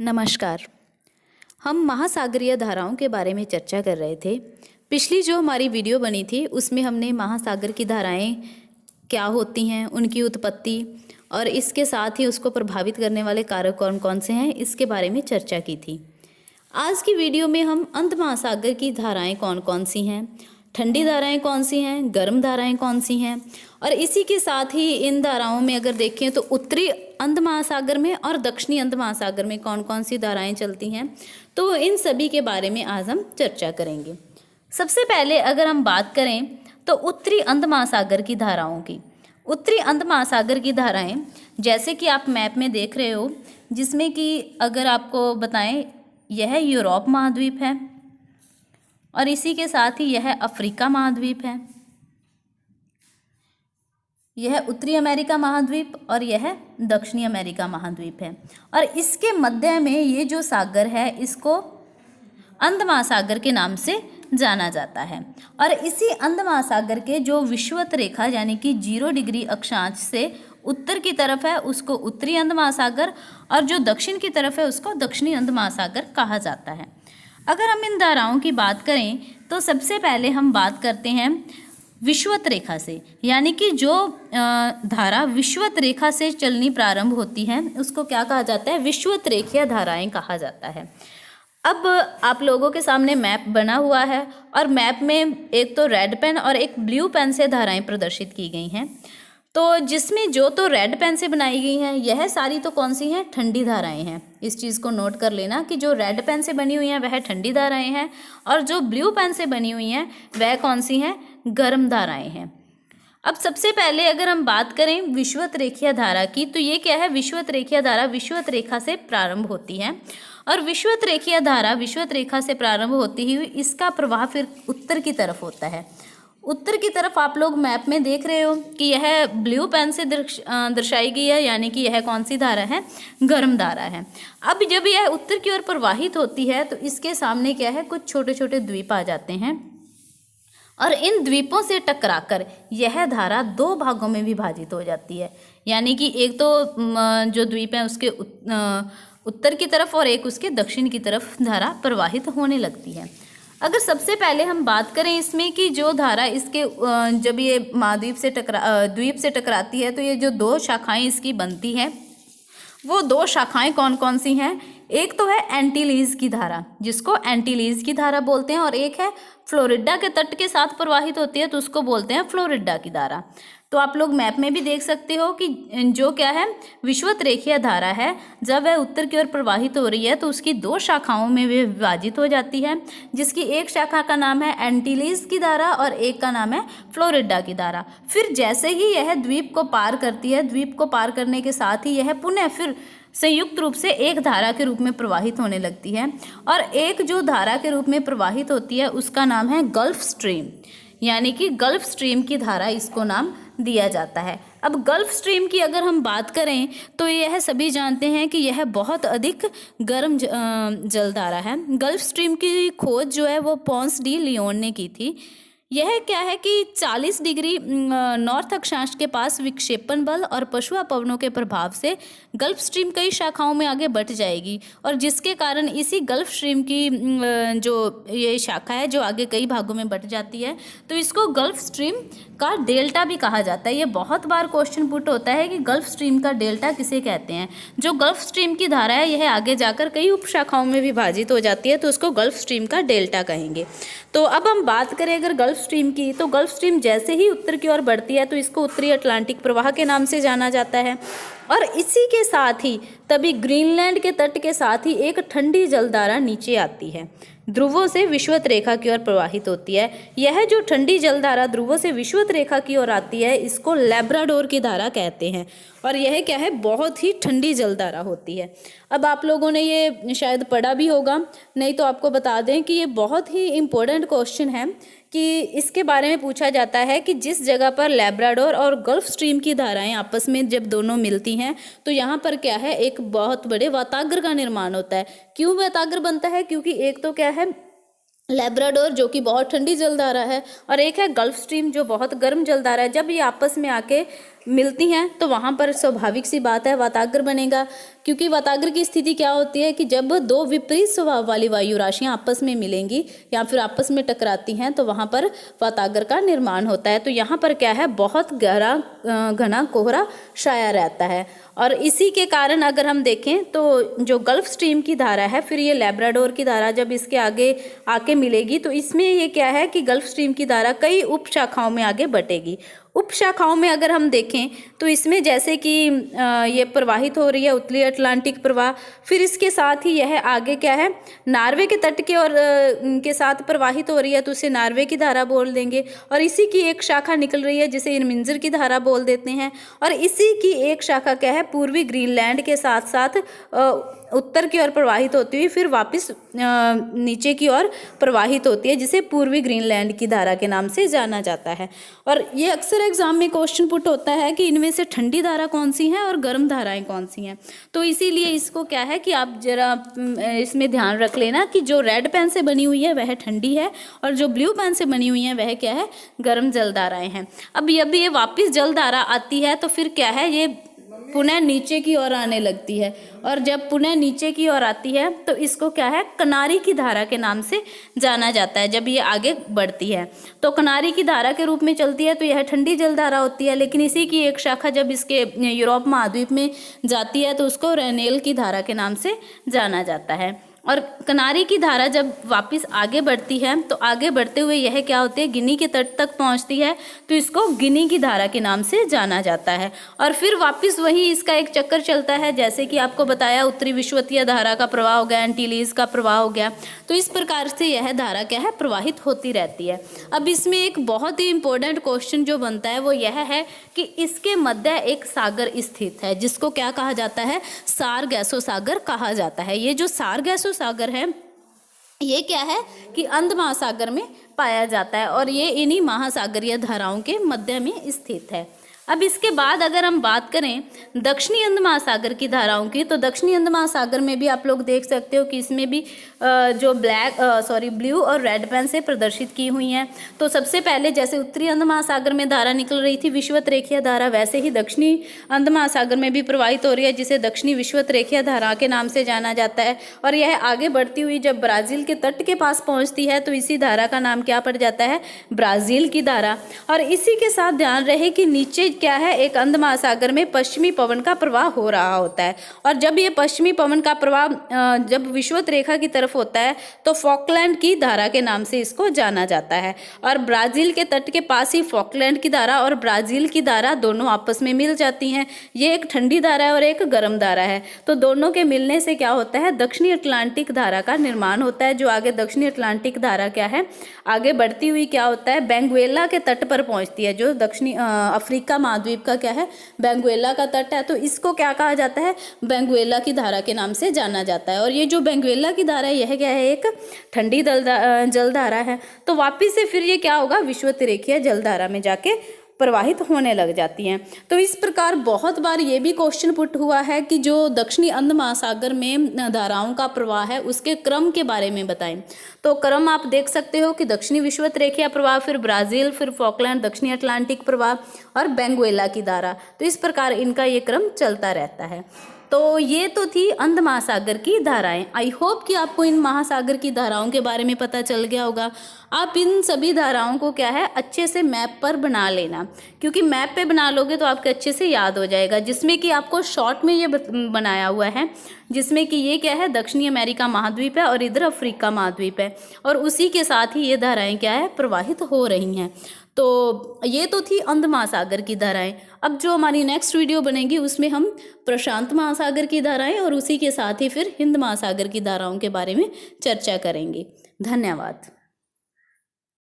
नमस्कार। हम महासागरीय धाराओं के बारे में चर्चा कर रहे थे। पिछली जो हमारी वीडियो बनी थी उसमें हमने महासागर की धाराएं क्या होती हैं, उनकी उत्पत्ति और इसके साथ ही उसको प्रभावित करने वाले कारक कौन कौन से हैं, इसके बारे में चर्चा की थी। आज की वीडियो में हम अंत महासागर की धाराएं कौन कौन सी हैं, ठंडी धाराएं कौन सी हैं, गर्म धाराएं कौन सी हैं, और इसी के साथ ही इन धाराओं में अगर देखें तो उत्तरी अंध महासागर में और दक्षिणी अंध महासागर में कौन कौन सी धाराएं चलती हैं, तो इन सभी के बारे में आज हम चर्चा करेंगे। सबसे पहले अगर हम बात करें तो उत्तरी अंध महासागर की धाराओं की। उत्तरी अंध महासागर की धाराएं जैसे कि आप मैप में देख रहे हो, जिसमें कि अगर आपको बताएं यह यूरोप महाद्वीप है और इसी के साथ ही यह अफ्रीका महाद्वीप है, यह उत्तरी अमेरिका महाद्वीप और यह दक्षिणी अमेरिका महाद्वीप है। और इसके मध्य में ये जो सागर है इसको अंध महासागर के नाम से जाना जाता है। और इसी अंध महासागर के जो विषुवत रेखा यानी कि 0 डिग्री अक्षांश से उत्तर की तरफ है उसको उत्तरी अंध महासागर और जो दक्षिण की तरफ है उसको दक्षिणी अंध महासागर कहा जाता है। अगर हम इन धाराओं की बात करें तो सबसे पहले हम बात करते हैं विषुवत रेखा से, यानी कि जो धारा विषुवत रेखा से चलनी प्रारंभ होती है उसको क्या कहा जाता है, विषुवत रेखीय धाराएं कहा जाता है। अब आप लोगों के सामने मैप बना हुआ है और मैप में एक तो रेड पेन और एक ब्लू पेन से धाराएं प्रदर्शित की गई हैं। तो जिसमें जो तो रेड पेन से बनाई गई हैं यह सारी तो कौन सी हैं, ठंडी धाराएं हैं। इस चीज़ को नोट कर लेना कि जो रेड पेन से बनी हुई हैं वह ठंडी धाराएं हैं और जो ब्लू पेन से बनी हुई हैं वह कौन सी हैं, गर्म धाराएं हैं। अब सबसे पहले अगर हम बात करें विषुवत रेखीय धारा की, तो ये क्या है, विषुवत रेखीय धारा विषुवत रेखा से प्रारंभ होती है और विषुवत रेखीय धारा विषुवत रेखा से प्रारंभ होती हुई इसका प्रवाह फिर उत्तर की तरफ होता है। उत्तर की तरफ आप लोग मैप में देख रहे हो कि यह ब्लू पेन से दर्शाई गई है, यानी कि यह कौन सी धारा है, गर्म धारा है। अब जब यह उत्तर की ओर प्रवाहित होती है तो इसके सामने क्या है, कुछ छोटे छोटे द्वीप आ जाते हैं और इन द्वीपों से टकराकर यह धारा 2 भागों में विभाजित हो जाती है। यानी कि एक तो जो द्वीप है उसके उत्तर की तरफ और एक उसके दक्षिण की तरफ धारा प्रवाहित होने लगती है। अगर सबसे पहले हम बात करें इसमें कि जो धारा इसके जब ये महाद्वीप से द्वीप से टकराती है तो ये जो 2 शाखाएं इसकी बनती हैं वो 2 शाखाएं कौन कौन सी हैं, एक तो है एंटीलीज की धारा जिसको एंटीलीज की धारा बोलते हैं और एक है फ्लोरिडा के तट के साथ प्रवाहित होती है तो उसको बोलते हैं फ्लोरिडा की धारा। तो आप लोग मैप में भी देख सकते हो कि जो क्या है, विषुवत रेखीय धारा है, जब वह उत्तर की ओर प्रवाहित हो रही है तो उसकी 2 शाखाओं में वे विभाजित हो जाती है, जिसकी एक शाखा का नाम है एंटीलीज की धारा और एक का नाम है फ्लोरिडा की धारा। फिर जैसे ही यह द्वीप को पार करती है, द्वीप को पार करने के साथ ही यह पुनः फिर संयुक्त रूप से एक धारा के रूप में प्रवाहित होने लगती है और एक जो धारा के रूप में प्रवाहित होती है उसका नाम है गल्फ स्ट्रीम, यानी कि गल्फ स्ट्रीम की धारा इसको नाम दिया जाता है। अब गल्फ स्ट्रीम की अगर हम बात करें तो यह सभी जानते हैं कि यह बहुत अधिक गर्म जल धारा है। गल्फ स्ट्रीम की खोज जो है वो पोंस डी लियोन ने की थी। यह क्या है कि 40 डिग्री नॉर्थ अक्षांश के पास विक्षेपण बल और पछुआ पवनों के प्रभाव से गल्फ स्ट्रीम कई शाखाओं में आगे बढ़ जाएगी और जिसके कारण इसी गल्फ स्ट्रीम की जो ये शाखा है जो आगे कई भागों में बढ़ जाती है तो इसको गल्फ स्ट्रीम का डेल्टा भी कहा जाता है। ये बहुत बार क्वेश्चन पुट होता है कि गल्फ स्ट्रीम का डेल्टा किसे कहते हैं। जो गल्फ स्ट्रीम की धारा है यह आगे जाकर कई उपशाखाओं में विभाजित हो जाती है तो उसको गल्फ स्ट्रीम का डेल्टा कहेंगे। तो अब हम बात करें अगर गल्फ स्ट्रीम की, तो गल्फ स्ट्रीम जैसे ही उत्तर की ओर बढ़ती है तो इसको उत्तरी अटलांटिक प्रवाह के नाम से जाना जाता है और इसी के साथ ही तभी ग्रीनलैंड के तट के साथ ही एक ठंडी जलधारा नीचे आती है, ध्रुवों से विषुवत रेखा की ओर प्रवाहित होती है। यह जो ठंडी जलधारा ध्रुवों से विषुवत रेखा की ओर आती है इसको लैब्राडोर की धारा कहते हैं और यह क्या है, बहुत ही ठंडी जलधारा होती है। अब आप लोगों ने ये शायद पढ़ा भी होगा, नहीं तो आपको बता दें कि ये बहुत ही इम्पोर्टेंट क्वेश्चन है कि इसके बारे में पूछा जाता है कि जिस जगह पर लैब्राडोर और गल्फ स्ट्रीम की धाराएं आपस में जब दोनों मिलती हैं तो यहाँ पर क्या है, एक बहुत बड़े वाताग्र का निर्माण होता है। क्यों वाताग्र बनता है, क्योंकि एक तो क्या है लैब्राडोर जो कि बहुत ठंडी जलधारा है और एक है गल्फ स्ट्रीम जो बहुत गर्म जलधारा है। जब ये आपस में आके मिलती हैं तो वहाँ पर स्वाभाविक सी बात है वाताग्र बनेगा, क्योंकि वाताग्र की स्थिति क्या होती है कि जब दो विपरीत स्वभाव वाली वायु राशियाँ आपस में मिलेंगी या फिर आपस में टकराती हैं तो वहाँ पर वाताग्र का निर्माण होता है। तो यहाँ पर क्या है, बहुत गहरा घना कोहरा छाया रहता है। और इसी के कारण अगर हम देखें तो जो गल्फ स्ट्रीम की धारा है, फिर ये लैब्राडोर की धारा जब इसके आगे आके मिलेगी तो इसमें ये क्या है कि गल्फ स्ट्रीम की धारा कई उप शाखाओं में आगे बटेगी। उप शाखाओं में अगर हम देखें तो इसमें जैसे कि ये प्रवाहित हो रही है उत्तरी अटलांटिक प्रवाह, फिर इसके साथ ही यह आगे क्या है नॉर्वे के तट के और के साथ प्रवाहित हो रही है तो उसे नॉर्वे की धारा बोल देंगे। और इसी की एक शाखा निकल रही है जिसे इरमिंजर की धारा बोल देते हैं। और इसी की एक शाखा क्या है पूर्वी ग्रीनलैंड के साथ साथ उत्तर की ओर प्रवाहित होती हुई फिर वापस नीचे की ओर प्रवाहित होती है, जिसे पूर्वी ग्रीनलैंड की धारा के नाम से जाना जाता है। और ये अक्सर एग्जाम में क्वेश्चन पुट होता है कि इनमें से ठंडी धारा कौन सी है और गर्म धाराएं कौन सी हैं। तो इसीलिए इसको क्या है कि आप जरा इसमें ध्यान रख लेना कि जो रेड पेन से बनी हुई है वह ठंडी है और जो ब्लू पेन से बनी हुई है वह क्या है गर्म जल धाराएं हैं। अब ये वापस जल धारा आती है तो फिर क्या है ये पुनः नीचे की ओर आने लगती है, और जब पुनः नीचे की ओर आती है तो इसको क्या है कनारी की धारा के नाम से जाना जाता है। जब ये आगे बढ़ती है तो कनारी की धारा के रूप में चलती है तो यह ठंडी जल धारा होती है। लेकिन इसी की एक शाखा जब इसके यूरोप महाद्वीप में जाती है तो उसको रेनेल की धारा के नाम से जाना जाता है। और कनारी की धारा जब वापस आगे बढ़ती है तो आगे बढ़ते हुए यह क्या होती है गिनी के तट तक पहुंचती है तो इसको गिनी की धारा के नाम से जाना जाता है। और फिर वापस वही इसका एक चक्कर चलता है, जैसे कि आपको बताया उत्तरी विषुवतीय धारा का प्रवाह हो गया, एंटीलीज का प्रवाह हो गया। तो इस प्रकार से यह धारा क्या है प्रवाहित होती रहती है। अब इसमें एक बहुत ही इंपॉर्टेंट क्वेश्चन जो बनता है वो यह है कि इसके मध्य एक सागर स्थित है जिसको क्या कहा जाता है सारगैसो सागर कहा जाता है। ये जो सारगैसो सागर है ये क्या है कि अंध महासागर में पाया जाता है और ये इन्हीं महासागरीय धाराओं के मध्य में स्थित है। अब इसके बाद अगर हम बात करें दक्षिणी अंध महासागर की धाराओं की, तो दक्षिणी अंध महासागर में भी आप लोग देख सकते हो कि इसमें भी जो ब्लू और रेड पेन से प्रदर्शित की हुई हैं। तो सबसे पहले जैसे उत्तरी अंध महासागर में धारा निकल रही थी विषुवत रेखीय धारा, वैसे ही दक्षिणी अंध महासागर में भी प्रवाहित हो रही है जिसे दक्षिणी विषुवत रेखीय धारा के नाम से जाना जाता है। और यह आगे बढ़ती हुई जब ब्राज़ील के तट के पास पहुँचती है तो इसी धारा का नाम क्या पड़ जाता है ब्राज़ील की धारा। और इसी के साथ ध्यान रहे कि नीचे क्या है एक अंध महासागर में पश्चिमी पवन का प्रवाह हो रहा होता है। और जब ये पश्चिमी पवन का प्रवाह जब विषुवत रेखा की तरफ होता है तो फॉकलैंड की धारा के नाम से इसको जाना जाता है। और ब्राज़ील के तट के पास ही फॉकलैंड की धारा और ब्राज़ील की धारा दोनों आपस में मिल जाती हैं। ये एक ठंडी धारा है और एक गर्म धारा है। तो दोनों के मिलने से क्या होता है दक्षिणी अटलांटिक धारा का निर्माण होता है, जो आगे दक्षिणी अटलांटिक धारा क्या है आगे बढ़ती हुई क्या होता है बेंगुएला के तट पर पहुंचती है, जो दक्षिणी अफ्रीका महाद्वीप का क्या है बेंगुएला का तट है। तो इसको क्या कहा जाता है बेंगुएला की धारा के नाम से जाना जाता है। और ये जो बेंगुएला की धारा है यह क्या है एक ठंडी जल धारा है। तो वापिस से फिर ये क्या होगा विषुवत रेखीय जल धारा में जाके प्रवाहित होने लग जाती हैं। तो इस प्रकार बहुत बार ये भी क्वेश्चन पुट हुआ है कि जो दक्षिणी अंध महासागर में धाराओं का प्रवाह है उसके क्रम के बारे में बताएं। तो क्रम आप देख सकते हो कि दक्षिणी विषुवत रेखीय प्रवाह, फिर ब्राज़ील, फिर फॉकलैंड, दक्षिणी अटलांटिक प्रवाह और बेंगुएला की धारा। तो इस प्रकार इनका ये क्रम चलता रहता है। तो ये तो थी अंध महासागर की धाराएं। आई होप कि आपको इन महासागर की धाराओं के बारे में पता चल गया होगा। आप इन सभी धाराओं को क्या है अच्छे से मैप पर बना लेना, क्योंकि मैप पे बना लोगे तो आपके अच्छे से याद हो जाएगा। जिसमें कि आपको शॉर्ट में ये बनाया हुआ है, जिसमें कि ये क्या है दक्षिणी अमेरिका महाद्वीप है और इधर अफ्रीका महाद्वीप है, और उसी के साथ ही ये धाराएं क्या है प्रवाहित हो रही हैं। तो ये तो थी अंध महासागर की धाराएं। अब जो हमारी नेक्स्ट वीडियो बनेगी उसमें हम प्रशांत महासागर की धाराएं और उसी के साथ ही फिर हिंद महासागर की धाराओं के बारे में चर्चा करेंगे। धन्यवाद।